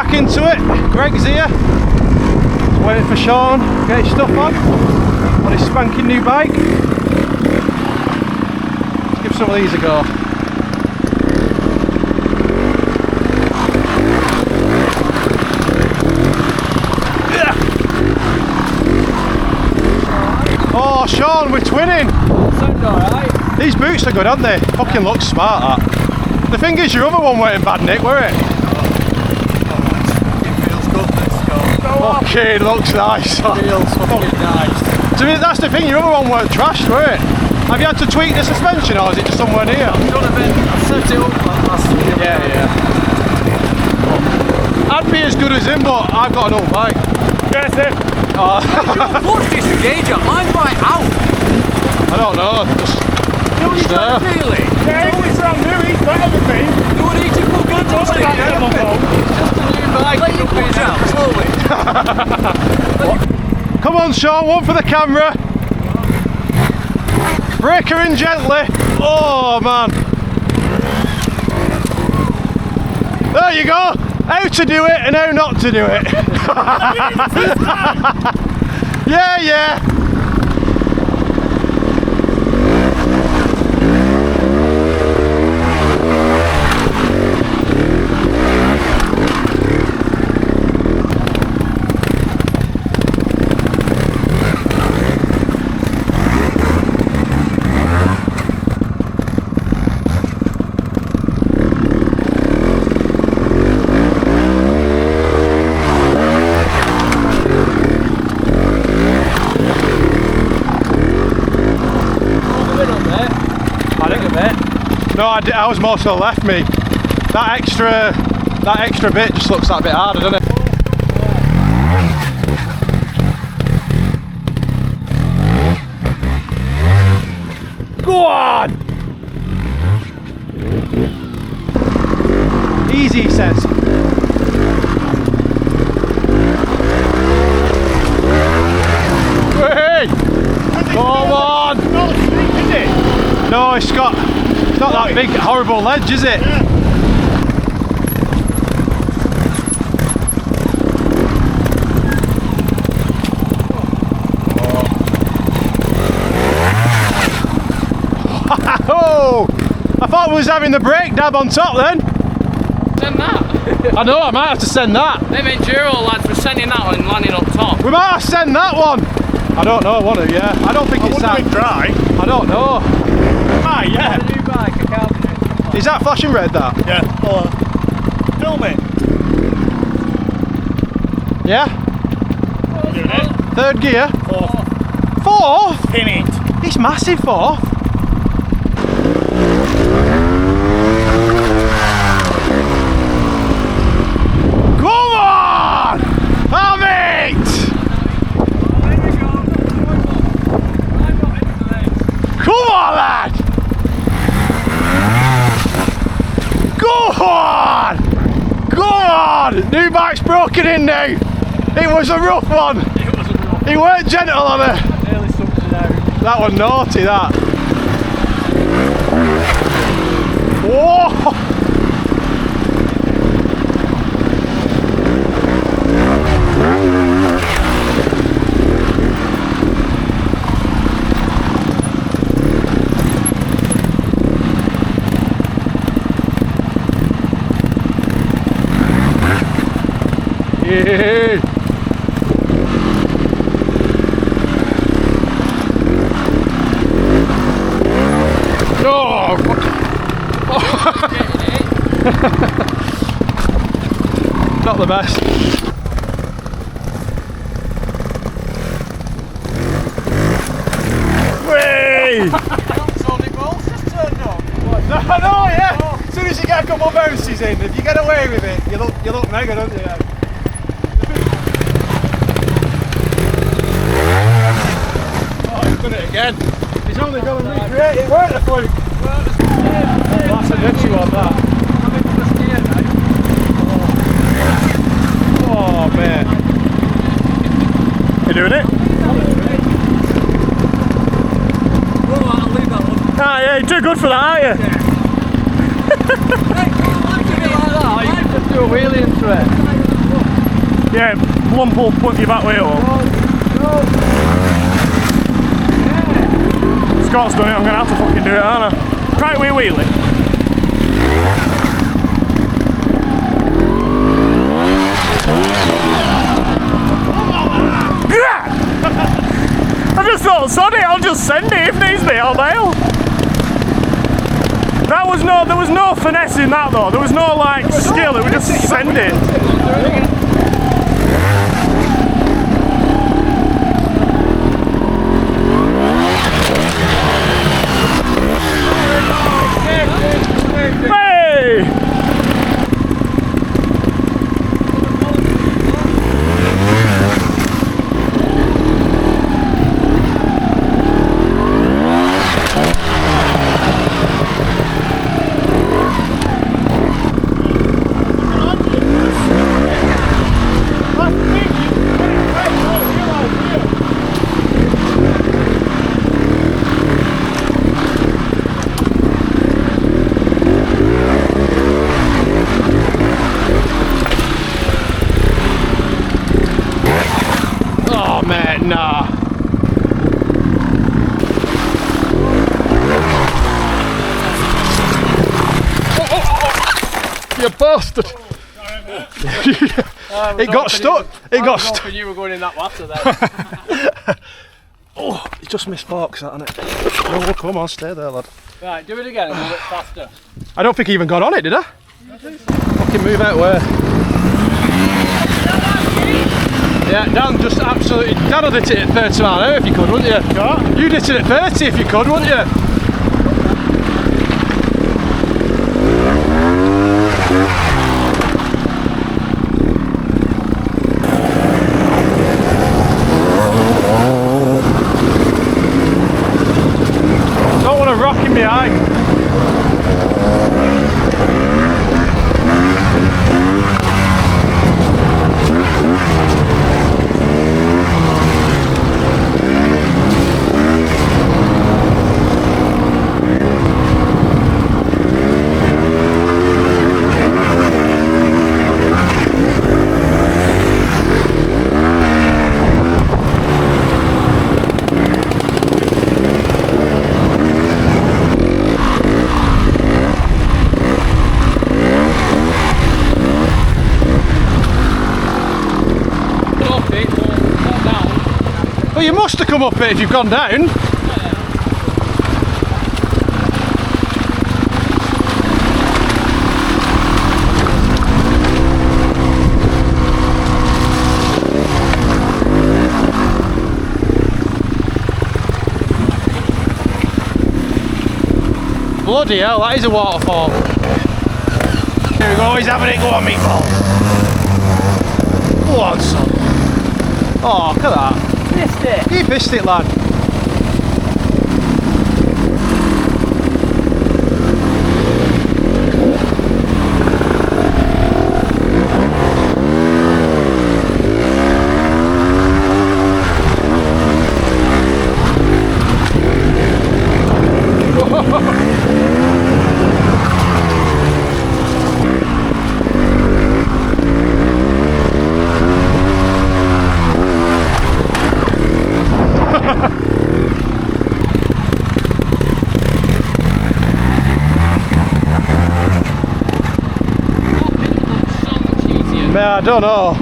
back into it. Greg's here. Just waiting for Shaun to get his stuff on his spanking new bike. Let's give some of these a go. Oh, Shaun, we're twinning. Sound alright. These boots are good, aren't they? Fucking look smart, that. The thing is, your other one weren't bad, Nick, were it? It feels good, let's go. Okay, looks nice. It feels fucking nice. So that's the thing, your other one weren't trashed, were it? Have you had to tweak the suspension, or is it just somewhere near? I've done a bit. I set it up last year. Yeah. I'd be as good as him, but I've got an old bike. Yes, it. Oh. What's this gauge at? Mine's right out. I don't know, just there. Really? Yeah, he's brand new, he's better than me. You want to eat good just a new bike. Let you push out slowly. Come on, Shaun, one for the camera. Brake her in gently. Oh, man. There you go. How to do it and how not to do it. Yeah. No, I was more to the left, me. That extra bit just looks that bit harder, doesn't it? Go on! Easy, he says. Hey! Come on! Not steep, is it? No, it's not that big horrible ledge, is it? Yeah. Oh! I thought we was having the brake dab on top then. Send that. I know, I might have to send that. Them enduro lads were sending that one and landing up top. We might have to send that one. I don't know, one of yeah. I don't think it's that. Dry. I don't know. Ah, yeah. A new bike, I can't do it. Is that flashing red, that? Yeah. Film it. Yeah? Doing it. Third gear? Fourth. Fourth? Pin it. It's massive fourth. Come on! Have it! Come on, lad! Go on! Go on! New bike's broken in now. It was a rough one. He weren't gentle on her. Nearly sucked it out. That was naughty, that. Whoa! Yeah. Oh, not the best. Whee! Sonic balls just turned on. I know, yeah. As soon as you get a couple of bounces in, if you get away with it, you look mega, don't you? Oh, he's done it again. He's only going to recreate it, weren't it, Luke? That's a ditchy one, that. Oh, man. You doing it? I'll leave that one. Ah, yeah, you're too good for that, aren't you? Hey, I like it like that. I just do a wheelie into it. lump will put your back wheel up. Scott's done it, I'm gonna have to fucking do it, aren't I? Right wheel wheelie. I just thought, sorry, I'll just send it if needs be, I'll bail. There was no finesse in that though, there was no like skill, it was just send it. Hey! Oh man, nah. You bastard! It got stuck. It got stuck. You were going in that water there. Oh, it just missed forks, hasn't it? No, come on, stay there, lad. Right, do it again, a little bit faster. I don't think he even got on it, did I? Fucking move out where? Yeah, Dan just absolutely. Dan would hit it at 30 mile an hour if you could, wouldn't you? What? You'd hit it at 30 if you could, wouldn't you? Don't want to rock him behind. Well, you must have come up it if you've gone down. Bloody hell, that is a waterfall. Here we go, he's having it. Go on, Meatball. Go on, son. Oh, look at that. Missed it. You missed it, lad. Man, I don't know.